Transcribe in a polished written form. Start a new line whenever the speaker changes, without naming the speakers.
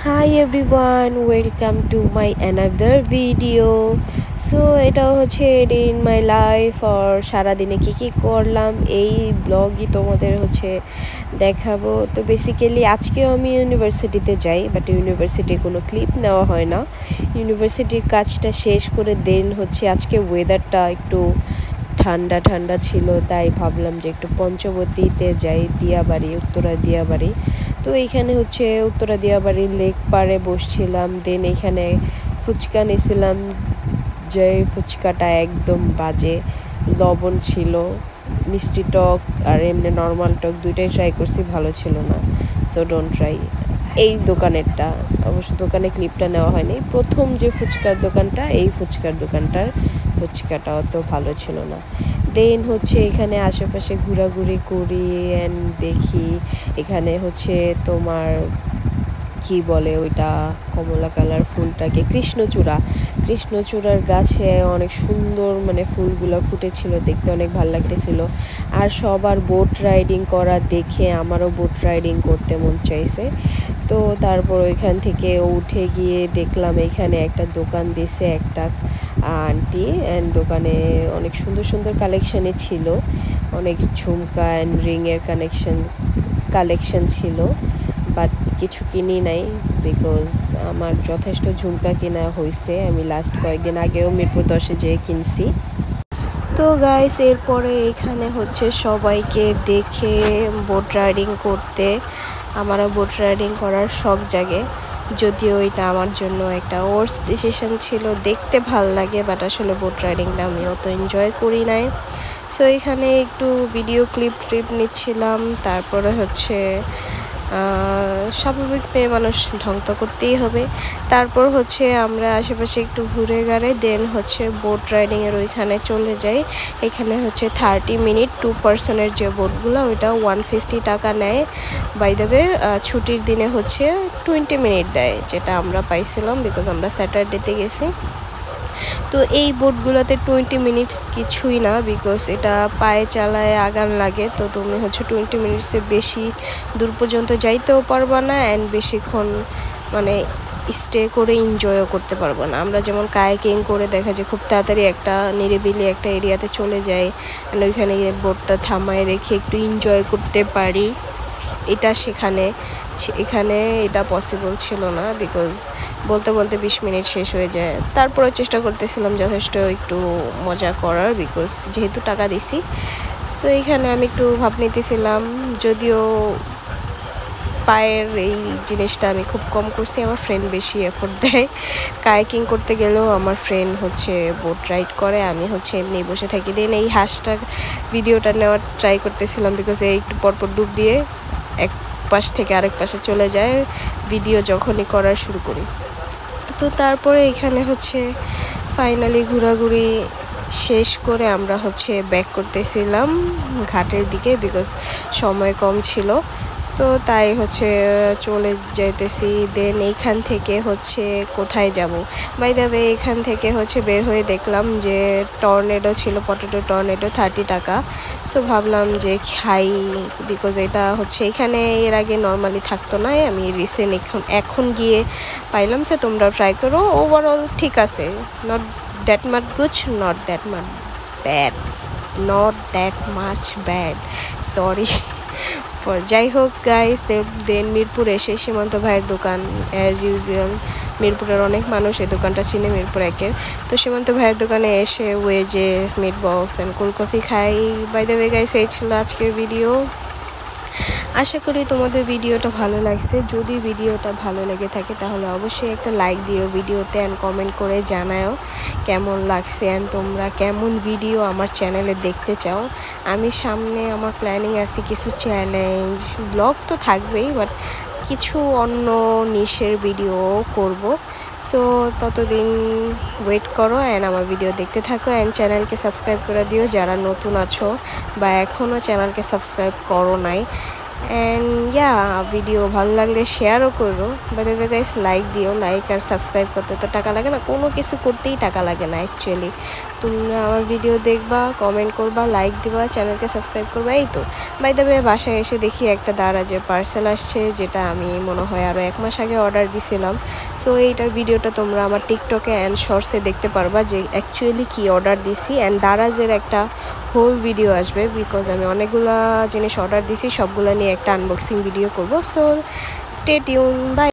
Hi everyone, welcome to my another video. So এটা হচ্ছে day in my life আর সারাদিনে কী করলাম এই ব্লগই তোমাদের হচ্ছে দেখাবো। তো বেসিক্যালি আজকেও আমি ইউনিভার্সিটিতে যাই, বাট ইউনিভার্সিটির কোনো ক্লিপ নেওয়া হয় না। ইউনিভার্সিটির কাজটা শেষ করে দেন হচ্ছে আজকে ওয়েদারটা একটু ঠান্ডা ঠান্ডা ছিল, তাই ভাবলাম যে একটু পঞ্চবতীতে যাই, দিয়াবাড়ি, উত্তরা দিয়াবাড়ি। তো এইখানে হচ্ছে উত্তরা দিয়াবাড়ির লেক পাড়ে বসছিলাম, দেন এইখানে ফুচকা নিয়েছিলাম, যে ফুচকাটা একদম বাজে, লবণ ছিল, মিষ্টি টক আর এমনি নর্মাল টক দুইটাই ট্রাই করছি, ভালো ছিল না, সো ডোন্ট ট্রাই। এই দোকানেরটা অবশ্য দোকানে ক্লিপটা নেওয়া হয়নি, প্রথম যে ফুচকার দোকানটা, এই ফুচকার দোকানটার ফুচকাটা অত ভালো ছিল না। দেন হচ্ছে এখানে আশেপাশে ঘোরাঘুরি করি অ্যান্ড দেখি এখানে হচ্ছে তোমার কি বলে ওইটা, কমলা কালার ফুলটাকে কৃষ্ণচূড়ার গাছে অনেক সুন্দর মানে ফুলগুলো ফুটেছিল, দেখতে অনেক ভালো লাগতেছিল। আর সবার বোট রাইডিং করা দেখে আমারও বোট রাইডিং করতে মন চাইছে। তো তারপর ওইখান থেকে উঠে গিয়ে দেখলাম এখানে একটা দোকান দিছে একটা আন্টি, অ্যান্ড দোকানে অনেক সুন্দর সুন্দর কালেকশানে ছিল, অনেক ঝুমকা অ্যান্ড রিংয়ের কালেকশন ছিল, বাট কিছু কিনি নাই বিকজ আমার যথেষ্ট ঝুমকা কেনা হয়েছে, আমি লাস্ট কয়েকদিন আগেও মিরপুর 10-এ যেয়ে কিনছি। তো গাইস এরপরে এখানে হচ্ছে সবাইকে দেখে বোট রাইডিং করতে আমারও বোট রাইডিং করার শখ জাগে, যদিও এটা আমার জন্য একটা ওয়ার্স ডিসিশন ছিল। দেখতে ভাল লাগে বাট আসলে বোট রাইডিংটা আমি অত এনজয় করি নাই। সো এখানে একটু ভিডিও ক্লিপ নিচ্ছিলাম, তারপরে হচ্ছে স্বাভাবিক মেয়ে মানুষ ঢং তো করতেই হবে। তারপর হচ্ছে আমরা আশেপাশে একটু ঘুরে ঘাড়ে দেন হচ্ছে বোট রাইডিংয়ের ওইখানে চলে যাই। এখানে হচ্ছে 30 মিনিট 2 পার্সনের যে বোটগুলো ওইটা 150 টাকা নেয়। বাই দ্য ওয়ে ছুটির দিনে হচ্ছে 20 মিনিট দেয়, যেটা আমরা পাইছিলাম বিকজ আমরা স্যাটারডেতে গেছি। তো এই বোটগুলোতে 20 মিনিটস কিছুই না, বিকজ এটা পায়ে চালায় আগান লাগে, তো তুমি হচ্ছে 20 মিনিটসের বেশি দূর পর্যন্ত যাইতেও পারবা না অ্যান্ড বেশিক্ষণ মানে স্টে করে এনজয়ও করতে পারবো না। আমরা যেমন কায়াকিং করে দেখা যায় খুব তাড়াতাড়ি একটা নিরিবিলি একটা এরিয়াতে চলে যাই অ্যান্ড ওইখানে গিয়ে বোটটা থামায় রেখে একটু এনজয় করতে পারি, এটা এখানে এটা পসিবল ছিল না, বিকজ বলতে বলতে 20 মিনিট শেষ হয়ে যায়। তারপরে চেষ্টা করতেছিলাম যথেষ্ট একটু মজা করার, বিকজ যেহেতু টাকা দিছি। সো এইখানে আমি একটু ভাব নিতেছিলাম, যদিও পায়ের এই জিনিসটা আমি খুব কম করছি, আমার ফ্রেন্ড বেশি এফোর্ট দেয়। কায়াকিং করতে গেলেও আমার ফ্রেন্ড হচ্ছে বোট রাইড করে, আমি হচ্ছে এমনি বসে থাকি। দেন এই হাঁসটার ভিডিওটা নেওয়ার ট্রাই করতেছিলাম, বিকজ এই একটু পরপর ডুব দিয়ে এক পাশ থেকে আরেক পাশে চলে যায় ভিডিও যখনই করা শুরু করি। তো তারপরে এখানে হচ্ছে ফাইনালি ঘোরাঘুরি শেষ করে আমরা হচ্ছে ব্যাক করতেছিলাম ঘাটের দিকে, বিকজ সময় কম ছিল, তো তাই হচ্ছে চলে যাইতেছি। দেন এইখান থেকে হচ্ছে কোথায় যাব, বাই দ্য ওয়ে এখান থেকে হচ্ছে বের হয়ে দেখলাম যে টর্নেডো ছিল, পটেটো টর্নেডো 30 টাকা। সো ভাবলাম যে খাই, বিকজ এটা হচ্ছে এখানে এর আগে নর্মালি থাকতো না, আমি রিসেন্ট এখন গিয়ে পাইলাম। সে তোমরাও ট্রাই করো, ওভারঅল ঠিক আছে, not that much good, not that much bad, sorry যাই হোক গাইস। দেন মিরপুর এসে সীমান্ত ভাইয়ের দোকান, অ্যাজ ইউজুয়াল মিরপুরের অনেক মানুষ এই দোকানটা চিনে, মিরপুর 1-এর। তো সীমান্ত ভাইয়ের দোকানে এসে wedges, meat box and cold coffee খাই। বাই দ্য ওয়ে গাইস, এই ছিল আজকের ভিডিও। আশা করি তোমাদের ভিডিওটা ভালো লাগছে। যদি ভিডিওটা ভালো লেগে থাকে তাহলে অবশ্যই একটা লাইক দিও ভিডিওতে অ্যান্ড কমেন্ট করে জানাও কেমন লাগছে অ্যান্ড তোমরা কেমন ভিডিও আমার চ্যানেলে দেখতে চাও। আমি সামনে আমার প্ল্যানিং আছে কিছু চ্যালেঞ্জ ব্লগ তো থাকবেই, বাট কিছু অন্য নিশের ভিডিও করব। সো ততদিন ওয়েট করো অ্যান্ড আমার ভিডিও দেখতে থাকো অ্যান্ড চ্যানেলকে সাবস্ক্রাইব করে দিও যারা নতুন আছো বা এখনও চ্যানেলকে সাবস্ক্রাইব করো নাই। অ্যান্ড ইয়া ভিডিও ভালো লাগলে শেয়ারও করো। By the way guys, like দিও। লাইক আর সাবস্ক্রাইব করতে তো টাকা লাগে না, কোনো কিছু করতেই টাকা লাগে না অ্যাকচুয়ালি। তোমরা আমার ভিডিও দেখবা, কমেন্ট করবা, লাইক দিবা, চ্যানেলকে সাবস্ক্রাইব করবা, এই তো। বাই দ্য ওয়ে বাসায় এসে দেখি একটা দারাজের পার্সেল আসছে, যেটা আমি মনে হয় আরও 1 মাস আগে অর্ডার দিছিলাম। সো এইটার ভিডিওটা তোমরা আমার টিকটকে অ্যান্ড শর্টসে দেখতে পারবা যে অ্যাকচুয়ালি কী অর্ডার দিছি। অ্যান্ড দারাজের একটা হোল ভিডিও আসবে, বিকজ আমি অনেকগুলা জিনিস অর্ডার দিছি, সবগুলো নিয়ে একটা আনবক্সিং ভিডিও করব। So stay tune, by.